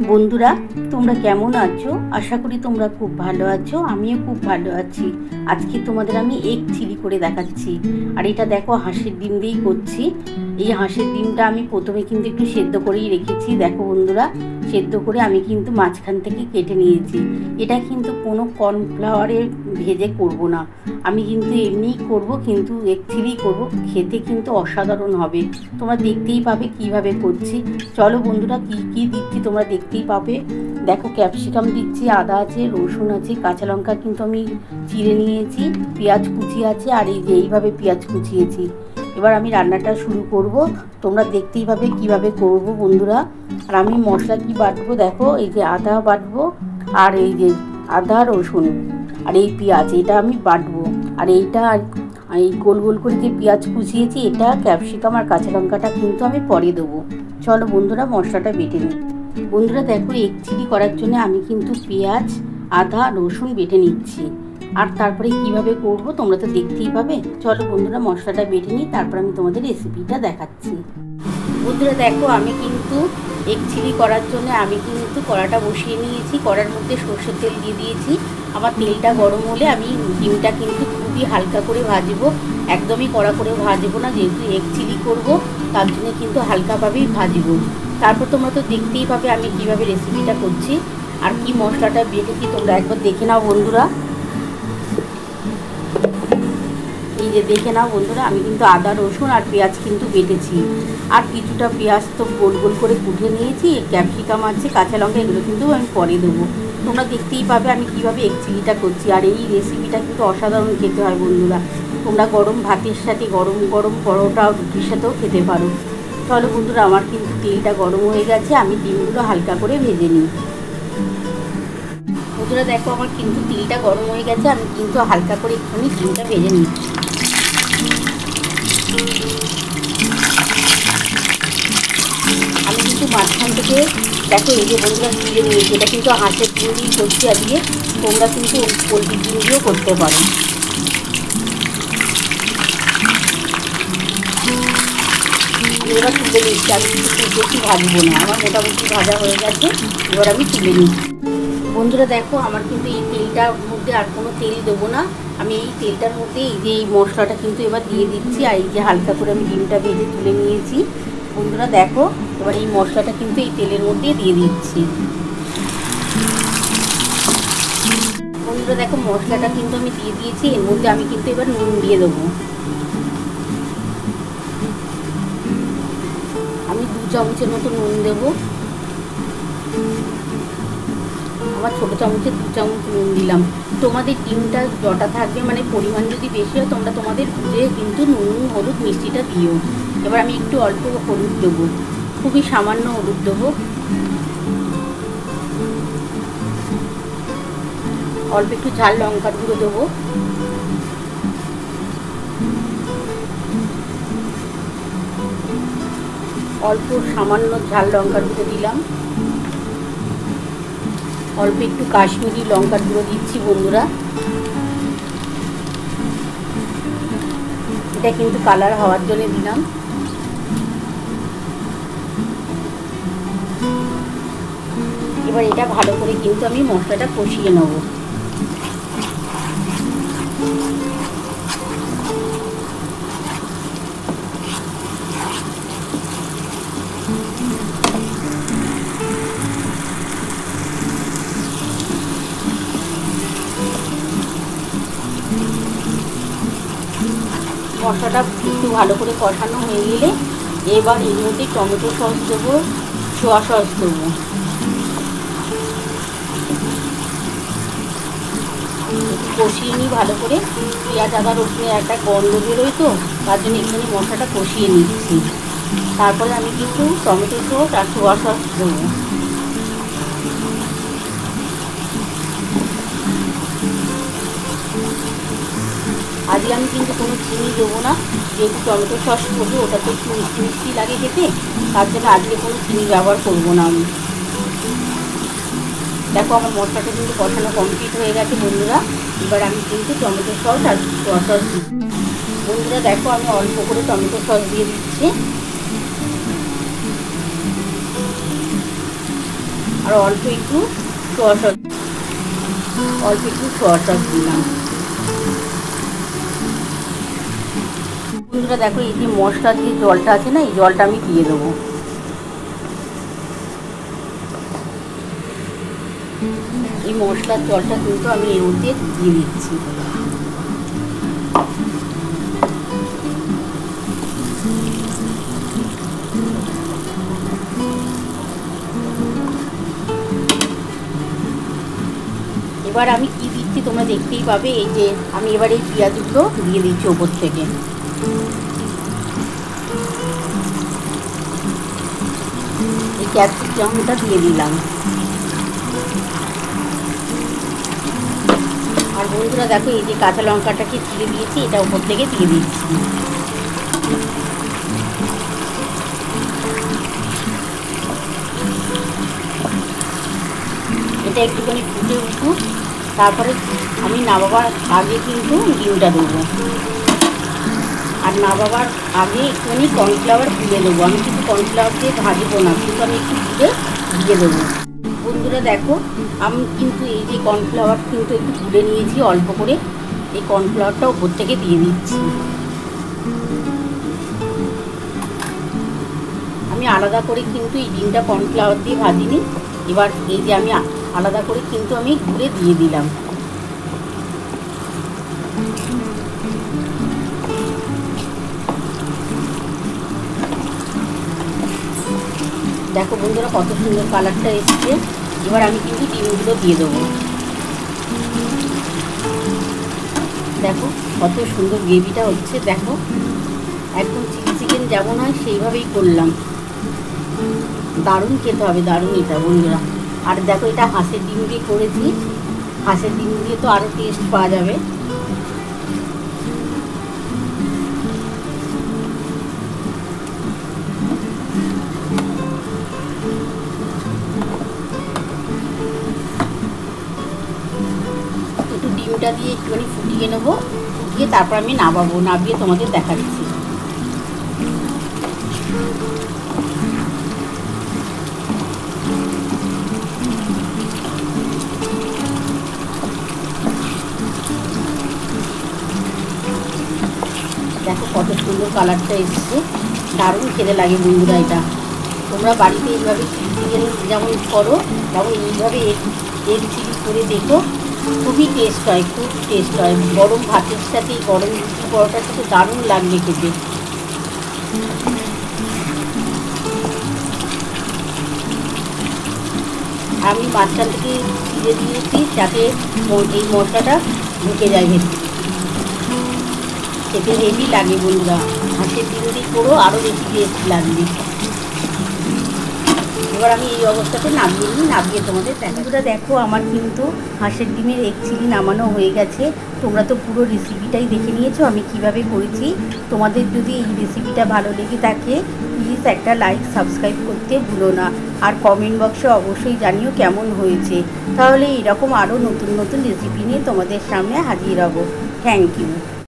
বন্ধুরা, তোমরা কেমন আছো? আশা করি তোমরা খুব ভালো আছো। আমিও খুব ভালো আছি। আজকে তোমাদের আমি এগ চিলি করে দেখাচ্ছি। আর এটা দেখো, হাঁসের ডিম দিয়েই করছি। এই হাঁসের ডিমটা আমি প্রথমে কিন্তু একটু সেদ্ধ করেই রেখেছি। দেখো বন্ধুরা, সেদ্ধ করে আমি কিন্তু মাঝখান থেকে কেটে নিয়েছি। এটা কিন্তু কোনো কর্নফ্লাওয়ারে ভেজে করব না, আমি কিন্তু এমনিই করব, কিন্তু এগ চিলি করব। খেতে কিন্তু অসাধারণ হবে। তোমরা দেখতেই পাবে কিভাবে করছি। চলো বন্ধুরা, কি কি দিচ্ছি তোমরা দেখতেই পাবে। দেখো, ক্যাপসিকাম দিচ্ছি, আদা আছে, রসুন আছে, কাঁচা লঙ্কা কিন্তু আমি চিড়ে নিয়েছি, পেঁয়াজ কুচি আছে, আর এই যে এইভাবে পেঁয়াজ কুচিয়েছি। এবার আমি রান্নাটা শুরু করব। তোমরা দেখতেই পাবে কিভাবে করব বন্ধুরা। আর আমি মশলা কি বাটবো দেখো, এই যে আদা বাটবো, আর এই যে আদা রসুন আর এই পেঁয়াজ, এটা আমি বাটবো। আর এইটা এই গোল গোল করে যে পেঁয়াজ কুচিয়েছি, এটা ক্যাপসিকাম আর কাঁচা লঙ্কাটা কিন্তু আমি পরে দেবো। চলো বন্ধুরা, মশলাটা বেটে নিই। বন্ধুরা দেখো, এগ চিলি করার জন্য আমি কিন্তু পেঁয়াজ, আদা, রসুন বেটে নিচ্ছি। আর তারপরে কিভাবে করব তোমরা তো দেখতেই পাবে। চলো বন্ধুরা, মশলাটা বেটে নিই, তারপর আমি তোমাদের রেসিপিটা দেখাচ্ছি। বন্ধুরা দেখো, আমি কিন্তু এগ চিলি করার জন্য আমি কিন্তু কড়াটা বসিয়ে নিয়েছি। কড়ার মধ্যে সর্ষের তেল দিয়ে দিয়েছি। আমার তেলটা গরম হলে আমি ডিমটা কিন্তু খুবই হালকা করে ভাজবো, একদমই কড়া করে ভাজবো না, যেহেতু এগ চিলি করবো তার জন্য কিন্তু হালকাভাবেই ভাজবো। তারপর তোমরা তো দেখতেই পাবে আমি কিভাবে রেসিপিটা করছি আর কি মশলাটা বেটেছি। তোমরা একবার দেখে নাও বন্ধুরা। এই যে দেখে নাও বন্ধুরা, আমি কিন্তু আদা রসুন আর পেঁয়াজ কিন্তু বেটেছি। আর কিছুটা পেঁয়াজ তো গোল গোল করে কুটে নিয়েছি। ক্যাপসিকাম আছে, কাঁচা লঙ্কা, এগুলো কিন্তু আমি পরে দেবো। তোমরা দেখতেই পাবে আমি কিভাবে এগ চিলিটা করছি। আর এই রেসিপিটা কিন্তু অসাধারণ খেতে হয় বন্ধুরা। তোমরা গরম ভাতের সাথে, গরম গরম পরোটা রুটির সাথেও খেতে পারো। চলো বন্ধুরা, আমার কিন্তু তেলটা গরম হয়ে গেছে, আমি ডিমগুলো হালকা করে ভেজে নিই। বন্ধুরা দেখো, আমার কিন্তু তেলটা গরম হয়ে গেছে, আমি কিন্তু হালকা করে একটুখানি ডিমটা ভেজে নিচ্ছি। আমি কিন্তু মাঝখান থেকে দেখো, এই যে বন্ধুরা চিড়ে নিয়েছি, এটা কিন্তু হাঁসের ডিম দিয়ে করছি আজকে। তোমরা কিন্তু পোলট্রির ডিম দিয়েও করতে পারো। এবার তুলে নিচ্ছি, আমি কিন্তু খুব বেশি ভাজবো না, আমার মোটামুটি ভাজা হয়ে গেছে। এবার আমি তুলে নিচ্ছি। বন্ধুরা দেখো, আমার কিন্তু এই তেলটার মধ্যে আর কোনো তেল দেবো না, আমি এই তেলটার মধ্যে এই যে এই মশলাটা কিন্তু এবার দিয়ে দিচ্ছি। আর এই যে হালকা করে আমি ডিমটা ভেজে তুলে নিয়েছি। বন্ধুরা দেখো, এবার এই মশলাটা কিন্তু এই তেলের মধ্যে দিয়ে দিচ্ছি। বন্ধুরা দেখো, মশলাটা কিন্তু আমি দিয়ে দিয়েছি। এর মধ্যে আমি কিন্তু এবার নুন দিয়ে দেবো। আমি 2 চামচের মতো নুন দেবো। আমার ছোটো চামচের 2 চামচ নুন দিলাম। তোমাদের ডিমটা যটা থাকবে, মানে পরিমাণ যদি বেশি হয় তোমরা তোমাদের বুঝে কিন্তু নুন, হলুদ, মিষ্টিটা দিও। এবার আমি একটু অল্প হলুদ দেবো, খুবই সামান্য হলুদ দেবো। অল্প একটু ঝাল লঙ্কার গুঁড়ো দেবো। অল্প সামান্য ঝাল লঙ্কার গুঁড়ো দিলাম। অল্প একটু কাশ্মীরি লঙ্কার গুঁড়ো দিচ্ছি বন্ধুরা। এটা কিন্তু কালার হওয়ার জন্য দিলাম। এবার এটা ভালো করে কিন্তু আমি মশলাটা কষিয়ে নেব। মশলাটা একটু ভালো করে কষানো হয়ে গেলে এবার এর মধ্যে টমেটো সস দেবো, সোয়া সস দেবো। কষিয়ে নিই ভালো করে। পেঁয়াজ, আদা, রসুনের একটা গন্ধ বেরোয়, তো তার জন্য এখানে মশলাটা কষিয়ে নিচ্ছি। তারপরে আমি কিন্তু টমেটো সস আর সোয়া সস দেবো। আজকে আমি কিন্তু কোনো চিনি দেবো না, যেহেতু টমেটো সস করবো, ওটা তো একটু মিষ্টি মিষ্টি লাগে খেতে, তার জন্য আজকে কোনো চিনি ব্যবহার করবো না আমি। দেখো, আমার মশলাটা কিন্তু কষানো কমপ্লিট হয়ে গেছে বন্ধুরা। এবার আমি কিন্তু টমেটো সস আর সোয়া সস দিচ্ছি। বন্ধুরা দেখো, আমি অল্প করে টমেটো সস দিয়ে দিচ্ছি। আর অল্প একটু সোয়া সস দিলাম। বন্ধুরা দেখো, এই যে মশলা দিয়ে জলটা আছে না, এই জলটা আমি দিয়ে দেবো। এই মশলার জলটা কিন্তু আমি এর মধ্যে দিয়ে দিচ্ছি। এবার আমি কি দিচ্ছি তোমরা দেখতেই পাবে। এই যে আমি এবার এই পেঁয়াজগুলো দিয়ে দিচ্ছি ওপর থেকে। এই ক্যাপসিকামটা দিয়ে দিলাম। আর বন্ধুরা দেখো, এই যে কাঁচা লঙ্কাটাকে চিড়ে দিয়েছি, এটা ওপর থেকে দিয়ে দিচ্ছি। এটা একটুখানি ফুটে উঠুক, তারপরে আমি নামাবার আগে কিন্তু ডিমটা দেবো। আর নামাবার আগে একটুখানি কর্নফ্লাওয়ার গুলে দেবো। আমি কিন্তু কর্নফ্লাওয়ার দিয়ে ভাজবো না, কিন্তু আমি একটু গুলে দিয়ে দেবো। বন্ধুরা দেখো, আমি কিন্তু এই যে কর্নফ্লাওয়ার কিন্তু একটু গুলে নিয়েছি অল্প করে। এই কর্নফ্লাওয়ারটা ওপর থেকে দিয়ে দিচ্ছি। আমি আলাদা করে কিন্তু এই ডিমটা কর্নফ্লাওয়ার দিয়ে ভাজিনি। এবার এই যে আমি আলাদা করে কিন্তু আমি গুলে দিয়ে দিলাম। দেখো বন্ধুরা, কত সুন্দর কালারটা এসছে। এবার আমি কিন্তু ডিমগুলো দিয়ে দেবো। দেখো কত সুন্দর গ্রেভিটা হচ্ছে। দেখো একদম চিলি চিকেন যেমন হয় সেইভাবেই করলাম। দারুণ খেতে হবে, দারুণ এটা বন্ধুরা। আর দেখো, এটা হাঁসের ডিম দিয়ে করেছি। হাঁসের ডিম দিয়ে তো আরও টেস্ট পাওয়া যাবে। একটু ডিমটা দিয়ে একটুখানি ফুটিয়ে নেবো। ফুটিয়ে তারপর আমি নামাবো, নামিয়ে তোমাদের দেখাচ্ছি। দেখো কত সুন্দর কালারটা এসছে, দারুণ খেতে লাগে বন্ধুরা। এটা তোমরা বাড়িতে এইভাবে চিকেন যেমন করো, তেমন এইভাবে এগ চিলি করে দেখো। খুবই টেস্ট হয়, খুব টেস্ট হয়। গরম ভাতের সাথে, গরম রুটি পরোটার সাথে দারুণ লাগবে খেতে। আমি মাঝখান থেকে চিড়ে দিয়েছি যাতে এই মশলাটা ঢুকে যায় ভেতরে। খেতে হেভি লাগে বন্ধুরা। হাঁসের ডিম দিয়ে করো, আরও বেশি টেস্ট লাগবে। এবার আমি এই অবস্থাতে নামিয়ে তোমাদের দেখাবো। দেখো, আমার কিন্তু হাঁসের ডিমের এগ চিলি নামানো হয়ে গেছে। তোমরা তো পুরো রেসিপিটাই দেখে নিয়েছো আমি কিভাবে করেছি। তোমাদের যদি এই রেসিপিটা ভালো লেগে থাকে, প্লিজ একটা লাইক সাবস্ক্রাইব করতে ভুলো না। আর কমেন্ট বক্সে অবশ্যই জানিও কেমন হয়েছে। তাহলে এরকম আরও নতুন নতুন রেসিপি নিয়ে তোমাদের সামনে হাজির হব। Thank you.